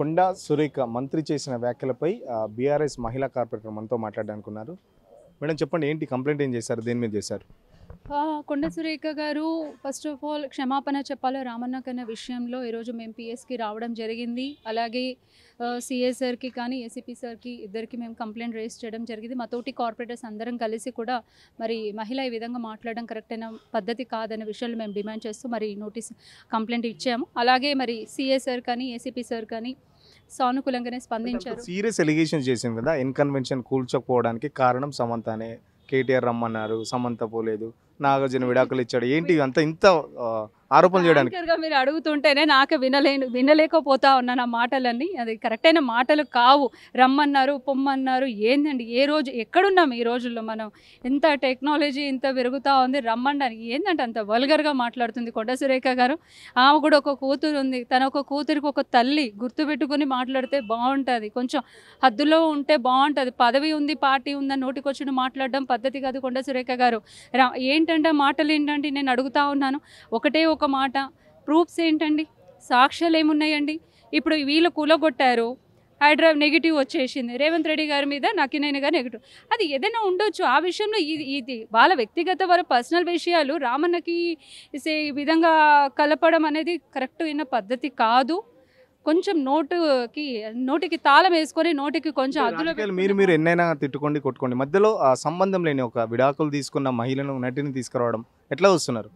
కొండా సురేఖ మంత్రి చేసిన వ్యాఖ్యలపై బీఆర్ఎస్ మహిళా కార్పొరేటర్ మనతో మాట్లాడడానికి ఉన్నారు. మేడం చెప్పండి, ఏంటి కంప్లైంట్ ఏం చేశారు, దేని మీద చేశారు? కొండ సురేఖ గారు ఫస్ట్ ఆఫ్ ఆల్ క్షమాపణ చెప్పాలి రామన్న కన్న విషయంలో. ఈరోజు మేము పిఎస్కి రావడం జరిగింది. అలాగే సిఏ సార్కి కానీ ఏసీపీ సార్కి ఇద్దరికి మేము కంప్లైంట్ రేస్ చేయడం జరిగింది. మా తోటి కార్పొరేటర్స్ అందరం కలిసి కూడా మరి మహిళ ఈ విధంగా మాట్లాడడం కరెక్ట్ అయిన పద్ధతి కాదనే విషయాలు మేము డిమాండ్ చేస్తూ మరి నోటీస్ కంప్లైంట్ ఇచ్చాము. అలాగే మరి సిఏ సార్ కానీ ఏసీపీ సార్ కానీ సానుకూలంగానే స్పందించారు. సీరియస్ ఎలిగేషన్ చేసింది కదా, ఇన్కన్వెన్షన్ కూల్చకపోవడానికి కారణం సమంతనే. కేటీఆర్ రమ్మన్నారు, సమంత పోలేదు, నాగార్జున విడాకులు ఇచ్చాడు, ఏంటి అంత ఇంత ఆరోపణలు చేయడానికి? మీరు అడుగుతుంటేనే నాకు వినలేకపోతా ఉన్నాను ఆ మాటలన్నీ. అది కరెక్ట్ అయిన మాటలు కావు. రమ్మన్నారు, పొమ్మన్నారు, ఏందండి? ఏ రోజు ఎక్కడున్నాం ఈ రోజుల్లో? మనం ఎంత టెక్నాలజీ ఇంత పెరుగుతూ ఉంది, రమ్మడానికి ఏంటంటే అంత వల్గర్గా మాట్లాడుతుంది కొండ సురేఖ గారు. ఆమె కూడా ఒక కూతురు ఉంది, తన ఒక కూతురికి ఒక తల్లి, గుర్తుపెట్టుకుని మాట్లాడితే బాగుంటుంది. కొంచెం హద్దులో ఉంటే బాగుంటుంది. పదవి ఉంది, పార్టీ ఉందని నోటికొచ్చిన మాట్లాడడం పద్ధతి కాదు కొండ సురేఖ గారు. ఏంటంటే మాటలు ఏంటంటే నేను అడుగుతా ఉన్నాను. ఒకటే ఒక మాట, ప్రూఫ్స్ ఏంటండి? సాక్ష్యాలు ఏమున్నాయండి? ఇప్పుడు వీళ్ళు కూలగొట్టారు, హైడ్రా నెగిటివ్ వచ్చేసింది, రేవంత్ రెడ్డి గారి మీద నక్కినేని గారు నెగిటివ్. అది ఏదైనా ఉండొచ్చు. ఆ విషయంలో ఇది వాళ్ళ వ్యక్తిగత వాళ్ళ పర్సనల్ విషయాలు రామన్నకి ఈ విధంగా కలపడం అనేది కరెక్ట్ అయిన పద్ధతి కాదు. కొంచెం నోటికి తాళం వేసుకొని నోటికి కొంచెం అద్దులో మీరు ఎన్నైనా తిట్టుకోండి, కొట్టుకోండి, మధ్యలో సంబంధం లేని ఒక విడాకులు తీసుకున్న మహిళను, నటిని తీసుకురావడం ఎట్లా వస్తున్నారు?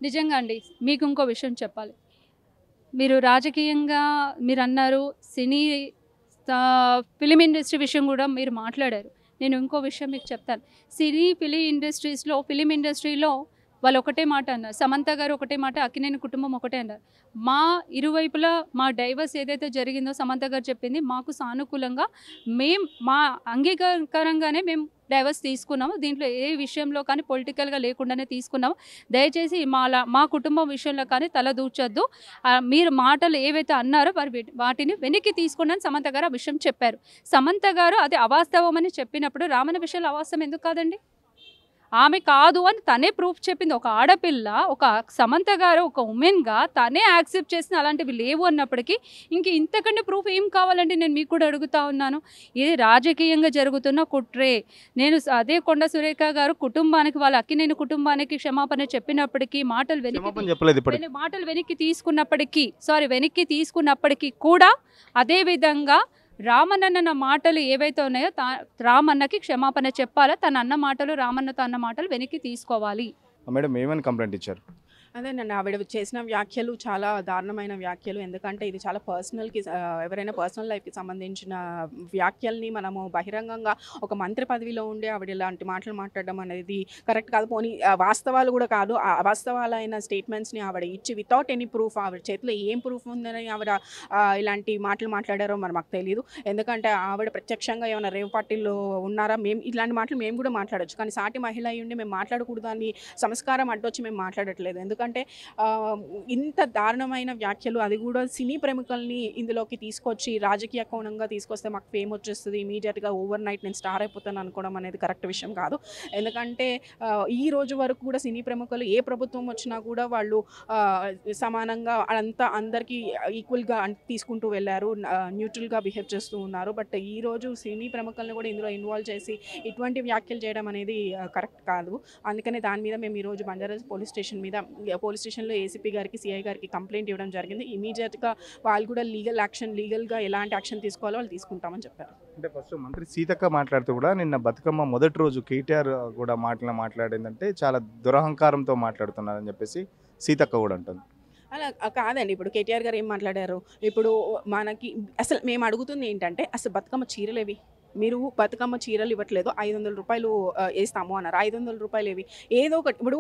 నిజంగా అండి, మీకు ఇంకో విషయం చెప్పాలి. మీరు రాజకీయంగా మీరు అన్నారు, సినీ ఫిలిం ఇండస్ట్రీ విషయం కూడా మీరు మాట్లాడారు. నేను ఇంకో విషయం మీకు చెప్తాను. సినీ ఫిలిం ఇండస్ట్రీలో వాళ్ళు ఒకటే మాట అన్నారు, సమంత గారు ఒకటే మాట, అక్కినేని కుటుంబం ఒకటే అన్నారు. మా ఇరువైపులా మా డైవర్స్ ఏదైతే జరిగిందో సమంత గారు చెప్పింది మాకు సానుకూలంగా, మా అంగీకారంగానే మేము డైవర్స్ తీసుకున్నాము. దీంట్లో ఏ విషయంలో కానీ పొలిటికల్గా లేకుండానే తీసుకున్నాము. దయచేసి మా కుటుంబం విషయంలో కానీ తల దూర్చొద్దు. మీరు మాటలు ఏవైతే అన్నారో వాటిని వెనక్కి తీసుకున్నాను సమంత గారు ఆ విషయం చెప్పారు. సమంత గారు అది అవాస్తవం అని చెప్పినప్పుడు రామన్న విషయంలో అవాస్తవం ఎందుకు కాదండి? ఆమె కాదు అని తనే ప్రూఫ్ చెప్పింది. ఒక ఆడపిల్ల, ఒక సమంత గారు ఒక ఉమెన్గా తనే యాక్సెప్ట్ చేసిన అలాంటివి లేవు అన్నప్పటికీ ఇంతకంటే ప్రూఫ్ ఏం కావాలంటే నేను మీకు కూడా అడుగుతా ఉన్నాను. ఇది రాజకీయంగా జరుగుతున్న కుట్రే. నేను అదే కొండ సురేఖ గారు కుటుంబానికి, వాళ్ళ అక్కినేని కుటుంబానికి క్షమాపణ చెప్పినప్పటికీ వెనక్కి తీసుకున్నప్పటికీ కూడా అదే విధంగా రామన్న మాటలు ఏవైతే ఉన్నాయో రామన్నకి క్షమాపణ చెప్పాలా, తన అన్న మాటలు రామన్నతో అన్న మాటలు వెనక్కి తీసుకోవాలి. మేడం ఏమని కంప్లైంట్ ఇచ్చారు? అదేనండి, ఆవిడ చేసిన వ్యాఖ్యలు చాలా దారుణమైన వ్యాఖ్యలు. ఎందుకంటే ఇది చాలా పర్సనల్కి, ఎవరైనా పర్సనల్ లైఫ్కి సంబంధించిన వ్యాఖ్యల్ని మనము బహిరంగంగా ఒక మంత్రి పదవిలో ఉండి ఆవిడ ఇలాంటి మాటలు మాట్లాడడం అనేది కరెక్ట్ కాదు. పోనీ వాస్తవాలు కూడా కాదు, అవాస్తవాలైన స్టేట్మెంట్స్ని ఆవిడ ఇచ్చి వితౌట్ ఎనీ ప్రూఫ్, ఆవిడ చేతిలో ఏం ప్రూఫ్ ఉందని ఆవిడ ఇలాంటి మాటలు మాట్లాడారో మరి మాకు తెలియదు. ఎందుకంటే ఆవిడ ప్రత్యక్షంగా ఏమైనా రేవ్ పార్టీల్లో ఉన్నారా? ఇలాంటి మాటలు మేము కూడా మాట్లాడచ్చు, కానీ సాటి మహిళ అయ్యుండి మేము మాట్లాడకూడదు అని సంస్కారం అడ్డొచ్చి మేము మాట్లాడట్లేదు. ఎందుకంటే ఇంత దారుణమైన వ్యాఖ్యలు, అది కూడా సినీ ప్రముఖుల్ని ఇందులోకి తీసుకొచ్చి రాజకీయ కోణంగా తీసుకొస్తే మాకు ఫేమ్ వచ్చేస్తుంది, ఇమీడియట్గా ఓవర్ నైట్ నేను స్టార్ అయిపోతాను అనుకోవడం అనేది కరెక్ట్ విషయం కాదు. ఎందుకంటే ఈ రోజు వరకు కూడా సినీ ప్రముఖులు ఏ ప్రభుత్వం వచ్చినా కూడా వాళ్ళు సమానంగా అందరికీ ఈక్వల్గా తీసుకుంటూ వెళ్ళారు, న్యూట్రల్గా బిహేవ్ చేస్తూ ఉన్నారు. బట్ ఈరోజు సినీ ప్రముఖులను కూడా ఇందులో ఇన్వాల్వ్ చేసి ఇటువంటి వ్యాఖ్యలు చేయడం అనేది కరెక్ట్ కాదు. అందుకనే దాని మీద మేము ఈరోజు బంజారాహిల్స్ పోలీస్ స్టేషన్లో ఏసీపీ గారికి, సిఐ గారికి కంప్లైంట్ ఇవ్వడం జరిగింది. ఇమీడియట్గా వాళ్ళు కూడా లీగల్గా ఎలాంటి యాక్షన్ తీసుకోవాలో వాళ్ళు తీసుకుంటామని చెప్పారు. అంటే ఫస్ట్ మంత్రి సీతక్క మాట్లాడుతూ కూడా నిన్న బతుకమ్మ మొదటి రోజు కేటీఆర్ కూడా మాట్లాడిందంటే చాలా దురహంకారంతో మాట్లాడుతున్నారని చెప్పేసి సీతక్క కూడా అంటుంది. అలా కాదండి, ఇప్పుడు కేటీఆర్ గారు ఏం మాట్లాడారు? ఇప్పుడు మనకి అసలు మేము అడుగుతుంది ఏంటంటే, అసలు బతుకమ్మ చీరలేవి? మీరు బతుకమ్మ చీరలు ఇవ్వట్లేదు, 500 రూపాయలు వేస్తాము అన్నారు. 500 రూపాయలు ఏవి? ఏదో ఒకటి. ఇప్పుడు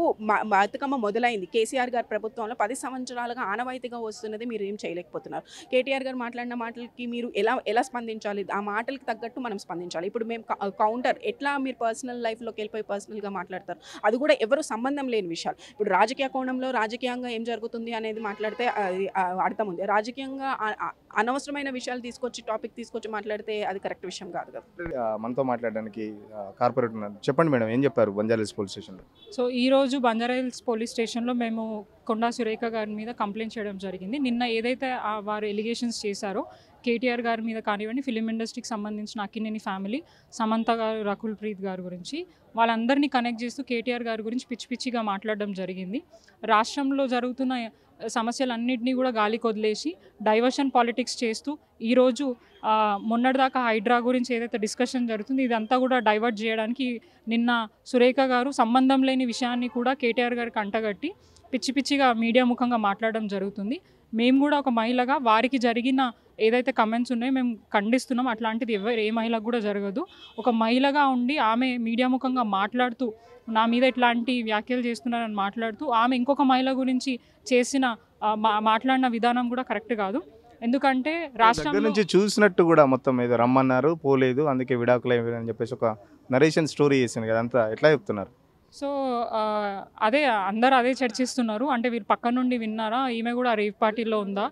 బతుకమ్మ మొదలైంది కేసీఆర్ గారి ప్రభుత్వంలో, 10 సంవత్సరాలుగా ఆనవాయితీగా వస్తున్నది, మీరు ఏం చేయలేకపోతున్నారు. కేటీఆర్ గారు మాట్లాడిన మాటలకి మీరు ఎలా స్పందించాలి? ఆ మాటలకి తగ్గట్టు మనం స్పందించాలి. ఇప్పుడు మేము కౌంటర్ ఎట్లా మీరు పర్సనల్ లైఫ్లోకి వెళ్ళిపోయి పర్సనల్గా మాట్లాడతారు? అది కూడా ఎవరు సంబంధం లేని విషయాలు. ఇప్పుడు రాజకీయ కోణంలో రాజకీయంగా ఏం జరుగుతుంది అనేది మాట్లాడితే అర్థం ఉంది. రాజకీయంగా అనవసరమైన విషయాలు టాపిక్ తీసుకొచ్చి మాట్లాడితే అది కరెక్ట్ విషయం కాదు కదా. మనతో మాట్లాడడానికి కార్పొరేటర్ ఉన్నారు. చెప్పండి మేడం, ఏం చెప్పారు బంజారాహిల్స్ పోలీస్ స్టేషన్లో? సో ఈరోజు బంజారాహిల్స్ పోలీస్ స్టేషన్లో మేము కొండా సురేఖ గారి మీద కంప్లైంట్ చేయడం జరిగింది. నిన్న ఏదైతే వారు ఎలిగేషన్స్ చేశారో కేటీఆర్ గారి మీద కానివ్వండి, ఫిలిం ఇండస్ట్రీకి సంబంధించిన అక్కినేని ఫ్యామిలీ, సమంత గారు, రకుల్ ప్రీత్ గారి గురించి వాళ్ళందరినీ కనెక్ట్ చేస్తూ కేటీఆర్ గారి గురించి పిచ్చి పిచ్చిగా మాట్లాడడం జరిగింది. రాష్ట్రంలో జరుగుతున్న సమస్యలన్నింటినీ కూడా గాలికి వదిలేసి డైవర్షన్ పాలిటిక్స్ చేస్తూ ఈరోజు మొన్నటిదాకా హైడ్రా గురించి ఏదైతే డిస్కషన్ జరుగుతుంది ఇదంతా కూడా డైవర్ట్ చేయడానికి నిన్న సురేఖ గారు సంబంధం లేని విషయాన్ని కూడా కేటీఆర్ గారికి అంటగట్టి పిచ్చి పిచ్చిగా మీడియా ముఖంగా మాట్లాడడం జరుగుతుంది. మేము కూడా ఒక మహిళగా వారికి జరిగిన ఏదైతే కమెంట్స్ ఉన్నాయో మేము ఖండిస్తున్నాం. అట్లాంటిది ఏ మహిళకు కూడా జరగదు. ఒక మహిళగా ఉండి ఆమె మీడియా ముఖంగా మాట్లాడుతూ నా మీద ఇట్లాంటి వ్యాఖ్యలు చేస్తున్నారని మాట్లాడుతూ ఆమె ఇంకొక మహిళ గురించి చేసిన మాట్లాడిన విధానం కూడా కరెక్ట్ కాదు. ఎందుకంటే రాష్ట్రం నుంచి చూసినట్టు కూడా మొత్తం ఏదో రమ్మన్నారు, పోలేదు, అందుకే విడాకులు అని చెప్పేసి ఒక నరేషన్ స్టోరీ చేసింది కదా, అంతా ఎట్లా చెప్తున్నారు? సో అదే అందరూ అదే చర్చిస్తున్నారు. అంటే వీరు పక్క నుండి విన్నారా, ఈమె కూడా రేవ్ పార్టీలో ఉందా,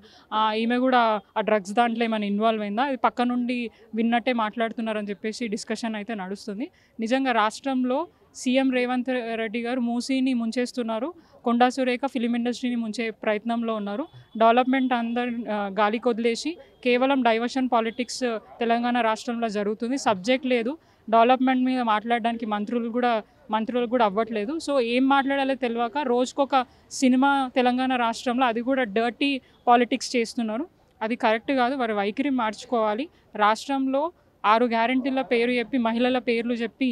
ఈమె కూడా ఆ డ్రగ్స్ దాంట్లో ఏమైనా ఇన్వాల్వ్ అయిందా, అది పక్క నుండి విన్నట్టే మాట్లాడుతున్నారని చెప్పేసి డిస్కషన్ అయితే నడుస్తుంది. నిజంగా రాష్ట్రంలో సీఎం రేవంత్ రెడ్డి గారు మూసీని ముంచేస్తున్నారు, కొండా సురేఖ ఫిలిం ఇండస్ట్రీని ముంచే ప్రయత్నంలో ఉన్నారు. డెవలప్మెంట్ అందరు గాలికి వదిలేసి కేవలం డైవర్షన్ పాలిటిక్స్ తెలంగాణ రాష్ట్రంలో జరుగుతుంది. సబ్జెక్ట్ లేదు, డెవలప్మెంట్ మీద మాట్లాడడానికి మంత్రులు కూడా అవ్వట్లేదు. సో ఏం మాట్లాడాలో తెలియక రోజుకొక సినిమా తెలంగాణ రాష్ట్రంలో, అది కూడా డర్టీ పాలిటిక్స్ చేస్తున్నారు. అది కరెక్ట్ కాదు. వారి వైఖరి మార్చుకోవాలి. రాష్ట్రంలో 6 గ్యారెంటీల పేరు చెప్పి మహిళల పేర్లు చెప్పి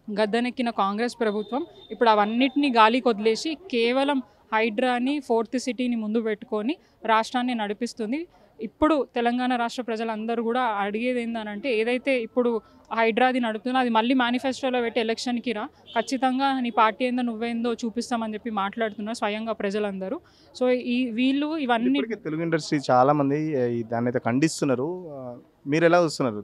గద్దెనెక్కిన కాంగ్రెస్ ప్రభుత్వం ఇప్పుడు అవన్నిటినీ గాలికి వదిలేసి కేవలం హైడ్రాని, 4th సిటీని ముందు పెట్టుకొని రాష్ట్రాన్ని నడిపిస్తుంది. ఇప్పుడు తెలంగాణ రాష్ట్ర ప్రజలందరూ కూడా అడిగేది ఏంటంటే ఏదైతే ఇప్పుడు హైడ్రాది నడుపుతుందో అది మళ్ళీ మేనిఫెస్టోలో పెట్టి ఎలక్షన్కి రా, ఖచ్చితంగా నీ పార్టీ ఏందో నువ్వేందో చూపిస్తామని చెప్పి మాట్లాడుతున్నారు స్వయంగా ప్రజలందరూ. సో వీళ్ళు ఇవన్నీ తెలుగు ఇండస్ట్రీ చాలా మంది దాన్ని అయితే ఖండిస్తున్నారు. మీరు ఎలా చూస్తున్నారు?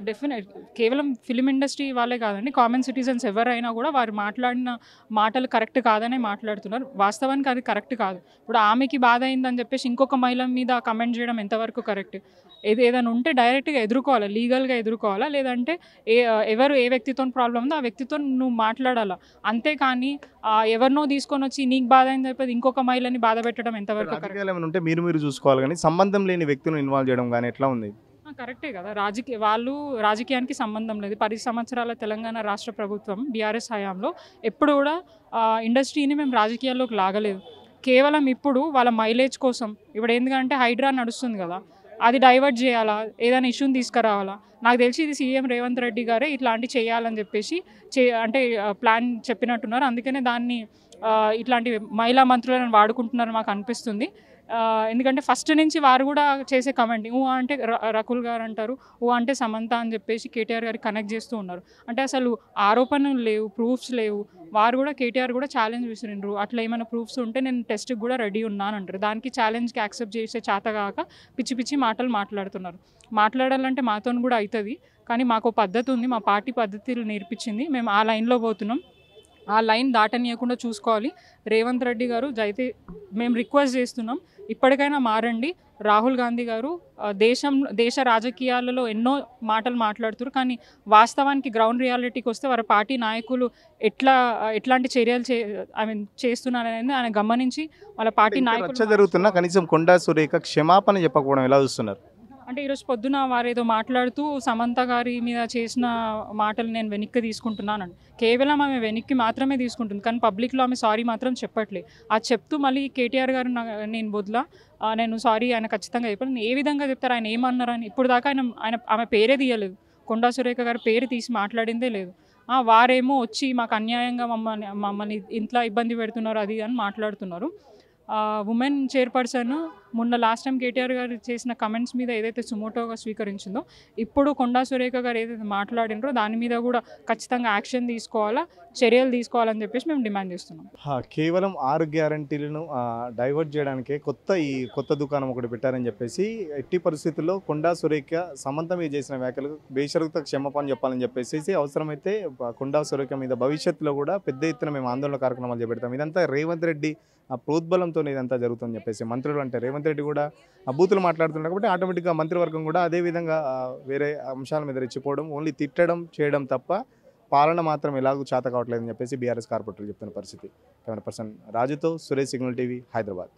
డెఫినెట్ కేవలం ఫిలిం ఇండస్ట్రీ వాళ్ళే కాదండి, కామన్ సిటిజన్స్ ఎవరైనా కూడా వారు మాట్లాడిన మాటలు కరెక్ట్ కాదనే మాట్లాడుతున్నారు. వాస్తవానికి అది కరెక్ట్ కాదు. ఇప్పుడు ఆమెకి బాధ అయిందని చెప్పేసి ఇంకొక మహిళ మీద కమెంట్ చేయడం ఎంతవరకు కరెక్ట్? ఏదైనా ఉంటే డైరెక్ట్గా ఎదుర్కోవాలా, లీగల్గా ఎదుర్కోవాలా, లేదంటే ఎవరు ఏ వ్యక్తితో ప్రాబ్లం ఉందో ఆ వ్యక్తితో నువ్వు మాట్లాడాలా. అంతేకాని ఎవరినో తీసుకొని వచ్చి నీకు బాధ అయింది చెప్పేది ఇంకొక మహిళని బాధ పెట్టడం ఎంతవరకు కరెక్ట్? ఉంటే మీరు చూసుకోవాలి, కానీ సంబంధం లేని వ్యక్తిని ఇన్వాల్వ్ చేయడం కానీ ఎట్లా ఉంది? కరెక్టే కదా. వాళ్ళు రాజకీయానికి సంబంధం లేదు. 10 సంవత్సరాల తెలంగాణ రాష్ట్ర ప్రభుత్వం బీఆర్ఎస్ హయాంలో ఎప్పుడు కూడా ఇండస్ట్రీని మేము రాజకీయాల్లోకి లాగలేదు. కేవలం ఇప్పుడు వాళ్ళ మైలేజ్ కోసం, ఇప్పుడు ఎందుకంటే హైడ్రా నడుస్తుంది కదా, అది డైవర్ట్ చేయాలా, ఏదైనా ఇష్యూని తీసుకురావాలా. నాకు తెలిసి ఇది సీఎం రేవంత్ రెడ్డి గారే ఇట్లాంటివి చేయాలని చెప్పేసి అంటే ప్లాన్ చెప్పినట్టున్నారు. అందుకనే దాన్ని ఇట్లాంటి మహిళా మంత్రులను వాడుకుంటున్నారు మాకు అనిపిస్తుంది. ఎందుకంటే ఫస్ట్ నుంచి వారు కూడా చేసే కమెంట్ అంటే రకుల్ గారు అంటారు, అంటే సమంత అని చెప్పేసి కేటీఆర్ గారికి కనెక్ట్ చేస్తూ ఉన్నారు. అంటే అసలు ఆరోపణలు లేవు, ప్రూఫ్స్ లేవు. వారు కూడా కేటీఆర్ కూడా ఛాలెంజ్ విసిరిండ్రు, అట్లా ఏమైనా ప్రూఫ్స్ ఉంటే నేను టెస్ట్కి కూడా రెడీ ఉన్నానంటారు. దానికి ఛాలెంజ్కి యాక్సెప్ట్ చేసే చేతగాక పిచ్చి పిచ్చి మాటలు మాట్లాడుతున్నారు. మాట్లాడాలంటే మాతో కూడా అవుతుంది, కానీ మాకు పద్ధతి ఉంది, మా పార్టీ పద్ధతులు నేర్పించింది, మేము ఆ లైన్లో పోతున్నాం. ఆ లైన్ దాటనీయకుండా చూసుకోవాలి. రేవంత్ రెడ్డి గారు అయితే మేము రిక్వెస్ట్ చేస్తున్నాం, ఇప్పటికైనా మారండి. రాహుల్ గాంధీ గారు దేశ రాజకీయాలలో ఎన్నో మాటలు మాట్లాడుతారు, కానీ వాస్తవానికి గ్రౌండ్ రియాలిటీకి వస్తే వారి పార్టీ నాయకులు ఎట్లాంటి చర్యలు చేస్తున్నారనేది ఆయన గమనించి వాళ్ళ పార్టీ నాయకులు జరుగుతున్నా కనీసం కొండా సురేఖ క్షమాపణ చెప్పకపోవడం ఎలా చూస్తున్నారు? అంటే ఈరోజు పొద్దున వారేదో మాట్లాడుతూ సమంత గారి మీద చేసిన మాటలు నేను వెనక్కి తీసుకుంటున్నానండి. కేవలం ఆమె వెనక్కి మాత్రమే తీసుకుంటుంది, కానీ పబ్లిక్లో ఆమె సారీ మాత్రం చెప్పట్లేదు. అది చెప్తూ మళ్ళీ కేటీఆర్ గారు నేను వదిలా, నేను సారీ ఆయన ఖచ్చితంగా చెప్పాను. నేను ఏ విధంగా చెప్తారు, ఆయన ఏమన్నారని ఇప్పుడు దాకా ఆమె పేరే తీయలేదు. కొండా సురేఖ గారు పేరు తీసి మాట్లాడిందే లేదు. వారేమో వచ్చి మాకు అన్యాయంగా మమ్మల్ని ఇంట్లో ఇబ్బంది పెడుతున్నారు అది అని మాట్లాడుతున్నారు. ఉమెన్ చైర్పర్సన్ మొన్న లాస్ట్ టైం కేటీఆర్ గారు చేసిన కమెంట్స్ మీద ఏదైతే సుమోటోగా స్వీకరించిందో, ఇప్పుడు కొండా సురేఖ గారు ఏదైతే మాట్లాడినరో దాని మీద కూడా ఖచ్చితంగా యాక్షన్ తీసుకోవాలా, చర్యలు తీసుకోవాలని చెప్పేసి మేము డిమాండ్ చేస్తున్నాం. కేవలం 6 గ్యారంటీలను డైవర్ట్ చేయడానికే కొత్త దుకాణం ఒకటి పెట్టారని చెప్పేసి, ఎట్టి పరిస్థితుల్లో కొండా సురేఖ సమంత మీద చేసిన వ్యాఖ్యలకు బేషరతుగా క్షమాపణ చెప్పాలని చెప్పేసి, అవసరమైతే కొండా సురేఖ మీద భవిష్యత్తులో కూడా పెద్ద ఎత్తున మేము ఆందోళన కార్యక్రమాలు చేపడతాం. ఇదంతా రేవంత్ రెడ్డి ప్రోద్బలంతో ఇదంతా జరుగుతుందని చెప్పేసి, మంత్రులు అంటే రేవంత్ రెడ్డి కూడా బూతులు మాట్లాడుతున్నారు కాబట్టి ఆటోమేటిక్గా మంత్రివర్గం కూడా అదేవిధంగా వేరే అంశాల మీద రెచ్చిపోవడం, ఓన్లీ తిట్టడం చేయడం తప్ప పాలన మాత్రం ఎలాగూ చేత కావట్లేదని చెప్పేసి బీఆర్ఎస్ కార్పొరేటర్లు చెప్తున్న పరిస్థితి. కెమెరా పర్సన్ రాజుతో సురేష్, సిగ్నల్ టీవీ, హైదరాబాద్.